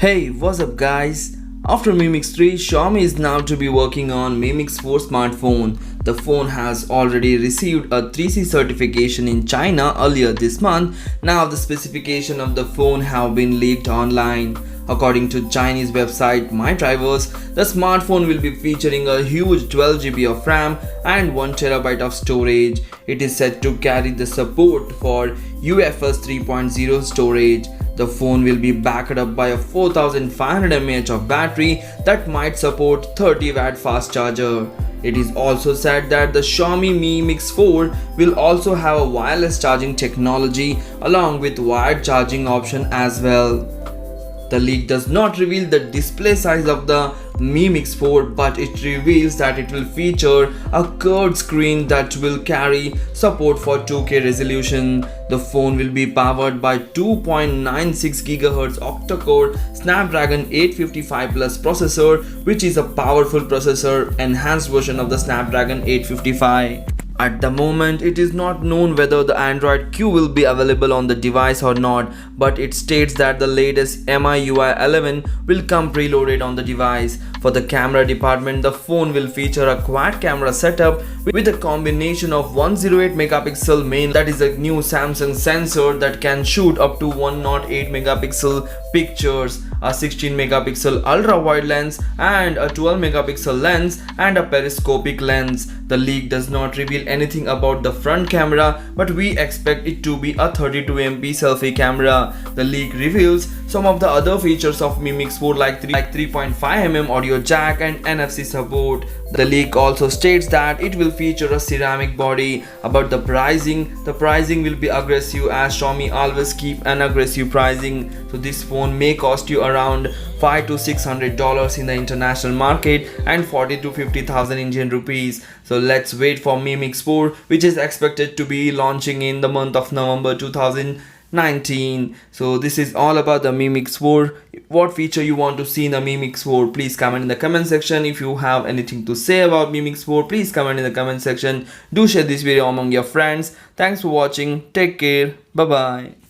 Hey, what's up guys? After Mi Mix 3, Xiaomi is now to be working on Mi Mix 4 smartphone. The phone has already received a 3C certification in China earlier this month. Now the specification of the phone have been leaked online. According to Chinese website MyDrivers, the smartphone will be featuring a huge 12GB of RAM and 1TB of storage. It is said to carry the support for UFS 3.0 storage. The phone will be backed up by a 4500 mAh of battery that might support 30W fast charger. It is also said that the Xiaomi Mi Mix 4 will also have a wireless charging technology along with wired charging option as well. The leak does not reveal the display size of the Mi Mix 4, but it reveals that it will feature a curved screen that will carry support for 2K resolution. The phone will be powered by 2.96 GHz octa-core Snapdragon 855 Plus processor, which is a powerful processor, enhanced version of the Snapdragon 855. At the moment, it is not known whether the Android Q will be available on the device or not, but it states that the latest MIUI 11 will come preloaded on the device. For the camera department, the phone will feature a quad camera setup with a combination of 108 megapixel main, that is a new Samsung sensor that can shoot up to 108 megapixel pictures, a 16 megapixel ultra wide lens and a 12 megapixel lens and a periscopic lens. The leak does not reveal anything about the front camera, but we expect it to be a 32MP selfie camera. The leak reveals some of the other features of Mi Mix 4 like 3.5mm audio jack and NFC support. The leak also states that it will feature a ceramic body. About the pricing will be aggressive, as Xiaomi always keep an aggressive pricing. So this phone may cost you around $500 to $600 in the international market and 40 to 50,000 Indian rupees. So let's wait for Mi Mix 4, which is expected to be launching in the month of November 2019. So this is all about the Mi Mix 4. What feature you want to see in the Mi Mix 4, please comment in the comment section. If you have anything to say about Mi Mix 4, please comment in the comment section. Do share this video among your friends. Thanks for watching. Take care. Bye bye.